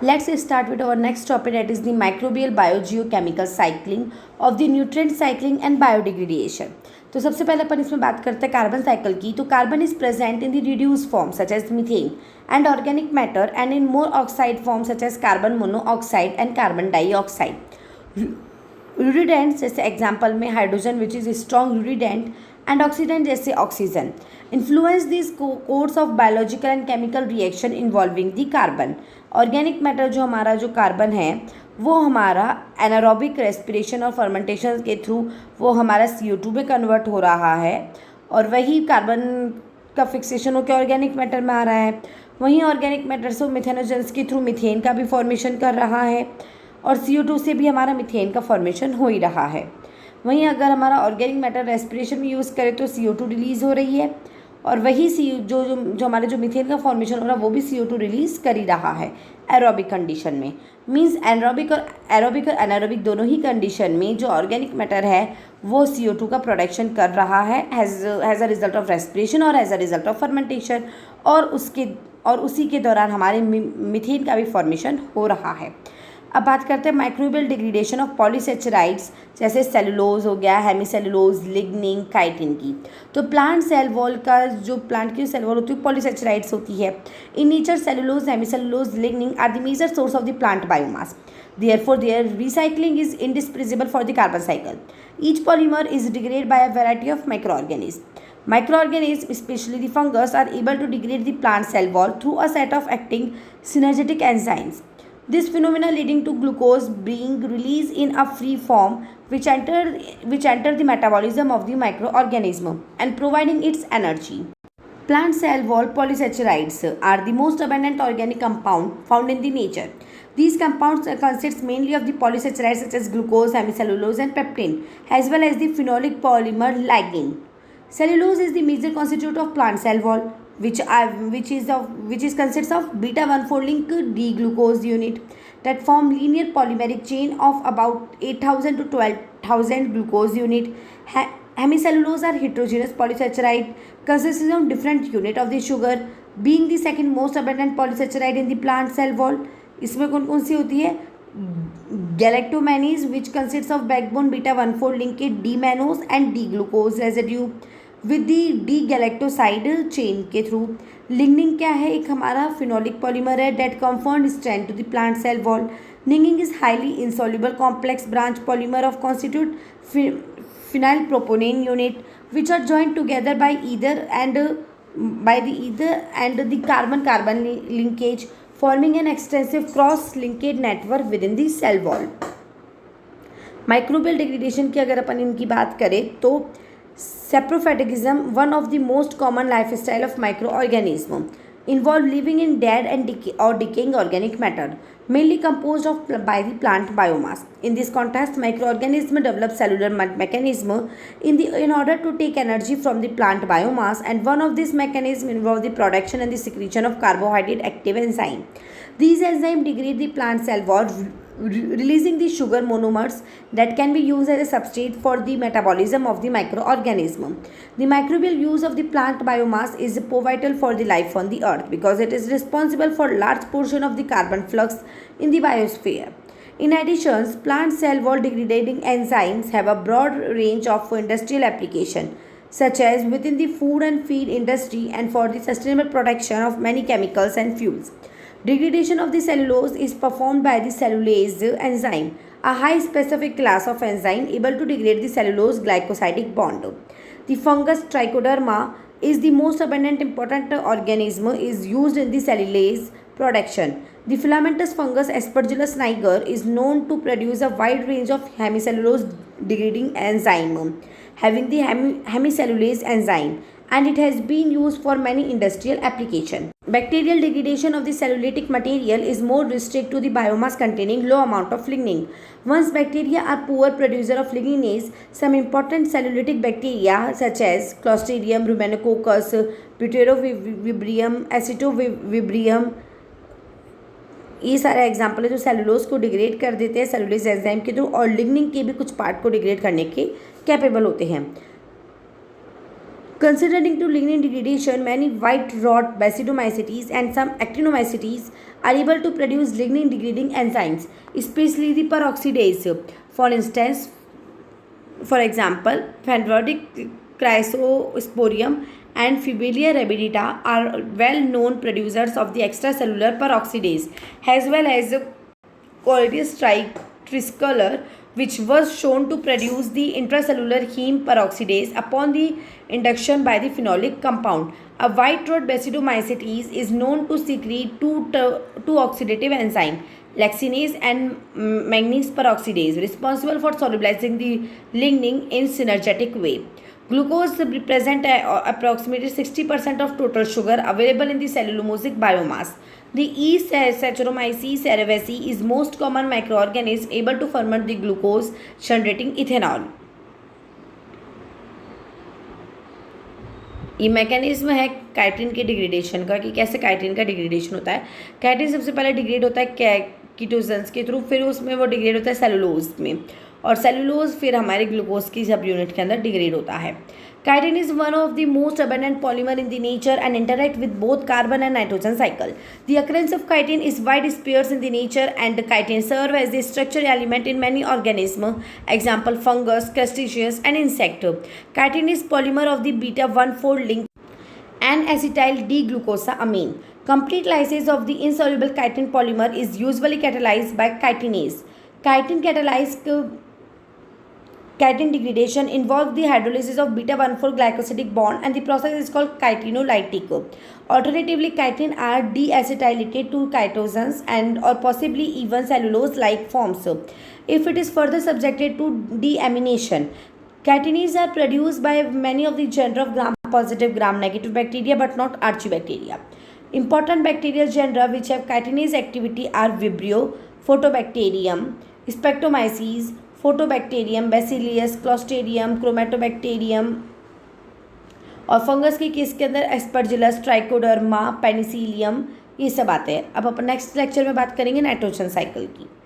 Let's start with our next topic, that is the microbial biogeochemical cycling of the nutrient cycling and biodegradation. तो सबसे पहले अपन इसमें बात करते हैं कार्बन साइकिल की. तो carbon is present in the reduce form such as methane and organic matter and in more oxide form such as carbon monoxide and carbon dioxide. Reductant जैसे एग्जाम्पल में hydrogen which is strong reductant and oxidant जैसे oxygen. Influence this course of biological and chemical reaction involving the carbon. Organic matter जो हमारा जो carbon है वो हमारा anaerobic respiration और फर्मेंटेशन के थ्रू वो हमारा CO2 में कन्वर्ट हो रहा है और वही कार्बन का फिक्सेशन होकर ऑर्गेनिक मैटर में आ रहा है. वहीं ऑर्गेनिक मैटर से मिथेनोजेंस के थ्रू मीथेन का भी फॉर्मेशन कर रहा है और CO2 से भी हमारा मीथेन का फॉर्मेशन हो ही रहा है. वहीं अगर हमारा ऑर्गेनिक मैटर रेस्पिरेशन में यूज़ करें तो CO2 रिलीज़ हो रही है और वही जो हमारे जो मीथेन का फॉर्मेशन हो रहा है वो भी CO2 रिलीज़ कर ही रहा है एरोबिक कंडीशन में. मींस एनारोबिक और एनारोबिक दोनों ही कंडीशन में जो ऑर्गेनिक मैटर है वो CO2 का प्रोडक्शन कर रहा है has a result of respiration और has a result of fermentation और उसी के दौरान हमारे मीथेन का भी फॉर्मेशन हो रहा है. अब बात करते हैं माइक्रोबियल डिग्रेडेशन ऑफ पॉलीसेचराइड्स जैसे सेलुलोज हो गया, हेमीसेलुलोज, लिग्निन, काइटिन की. तो प्लांट सेल वॉल का जो प्लांट की सेल वॉल होती है पॉलीसेचराइड्स होती है. In nature cellulose, hemicellulose, lignin are the major source of the plant biomass. Therefore, their recycling is indispensable for the carbon cycle. Each polymer is degraded by a variety of microorganisms. Microorganisms, especially the fungus, are able to degrade the plant cell wall through a set of acting synergetic enzymes. This phenomena leading to glucose being released in a free form which enter the metabolism of the microorganism and providing its energy. Plant cell wall polysaccharides are the most abundant organic compound found in the nature. These compounds consist mainly of the polysaccharides such as glucose, hemicellulose and peptine as well as the phenolic polymer lignin. Cellulose is the major constituent of plant cell wall which consists of beta 1,4-link D-glucose unit that form linear polymeric chain of about 8,000 to 12,000 glucose unit. Hemicellulose are heterogeneous polysaccharide consisting of different unit of the sugar, being the second most abundant polysaccharide in the plant cell wall. इसमें कौन कौन सी होती है? Galactomannans which consist of backbone beta 1,4-link के D-mannose and D-glucose residue with the D-galactoside chain के through. Lignin क्या है? एक हमारा फिनोलिक पॉलीमर है that conferred strand to the plant cell wall. Lignin is highly insoluble complex branch polymer of constitute phenyl propanoid unit which are joint together by ether and the carbon linkage forming an extensive cross-linkage network within the cell wall. Microbial degradation की अगर अपन इनकी बात करें तो saprophytism one of the most common life style of microorganism involve living in dead and decaying organic matter mainly composed of by the plant biomass. In this context, microorganisms develop cellular mechanism in order to take energy from the plant biomass, and one of these mechanisms involve the production and the secretion of carbohydrate active enzyme. These enzymes degrade the plant cell wall, releasing the sugar monomers that can be used as a substrate for the metabolism of the microorganism. The microbial use of the plant biomass is pivotal for the life on the earth because it is responsible for large portion of the carbon flux in the biosphere. In addition, plant cell wall degrading enzymes have a broad range of industrial application such as within the food and feed industry and for the sustainable production of many chemicals and fuels. Degradation of the cellulose is performed by the cellulase enzyme, a high specific class of enzyme able to degrade the cellulose glycosidic bond. The fungus Trichoderma is the most abundant important organism is used in the cellulase production. The filamentous fungus Aspergillus niger is known to produce a wide range of hemicellulose degrading enzyme having the hemicellulase enzyme, and it has been used for many industrial applications. Bacterial degradation of the cellulosic material is more restricted to the biomass containing low amount of lignin. Once bacteria are poor producer of ligninase, some important cellulosic bacteria such as Clostridium, Rumenococcus, Butyrovibrio, Acetovibrium, ये सारे example है जो cellulose को degrade कर देते हैं cellulose enzyme के through और लिग्निन के भी कुछ पार्ट को डिग्रेड करने के कैपेबल होते हैं. Considering to lignin degradation, many white rot basidomycetes and some actinomycetes are able to produce lignin degrading enzymes, especially the peroxidase. For example, Phenrodic Chrysosporium and Fibelia rabidita are well-known producers of the extracellular peroxidase, as well as Coleus tricolor, which was shown to produce the intracellular heme peroxidase upon the induction by the phenolic compound. A white rod basidomycetes is known to secrete two oxidative enzymes, lexinase and manganese peroxidase, responsible for solubilizing the lignin in synergetic way. Glucose represents approximately 60% of total sugar available in the cellulosic biomass. The E. Saccharomyces cerevisiae is most common microorganism able to ferment the glucose, generating ethanol. ये mechanism है chitin के degradation का कि कैसे chitin का degradation होता है. Chitin सबसे पहले डिग्रेड होता है कीटोजन्स के थ्रू, फिर उसमें वो डिग्रेड होता है सेलुलोज में, और सेलुलोज फिर हमारे ग्लूकोज की सब यूनिट के अंदर डिग्रेड होता है. Chitin is one of the most abundant polymer in the nature and interact with both carbon and nitrogen cycle. The occurrence of chitin is wide sparse in the nature, and chitin serve as the structural element in many organisms, example fungus, crustaceans and insect. Chitin is polymer of the beta 1,4 link N-acetyl D-glucosamine. Complete lysis of the insoluble chitin polymer is usually catalyzed by chitinase. Chitin degradation involves the hydrolysis of beta-1,4 glycosidic bond, and the process is called chitinolytic. Alternatively, chitin are deacetylated to chitogens and or possibly even cellulose-like forms if it is further subjected to deamination. Chitinases are produced by many of the genera of gram-positive, gram-negative bacteria, but not archaebacteria. Important bacterial genera which have chitinase activity are Vibrio, Photobacterium, Streptomyces, Photobacterium, Bacillus, Clostridium, Chromatobacterium, और fungus के case के अंदर Aspergillus, trichoderma, Penicillium, ये सब आते हैं. अब अपन next lecture में बात करेंगे नाइट्रोजन साइकिल की.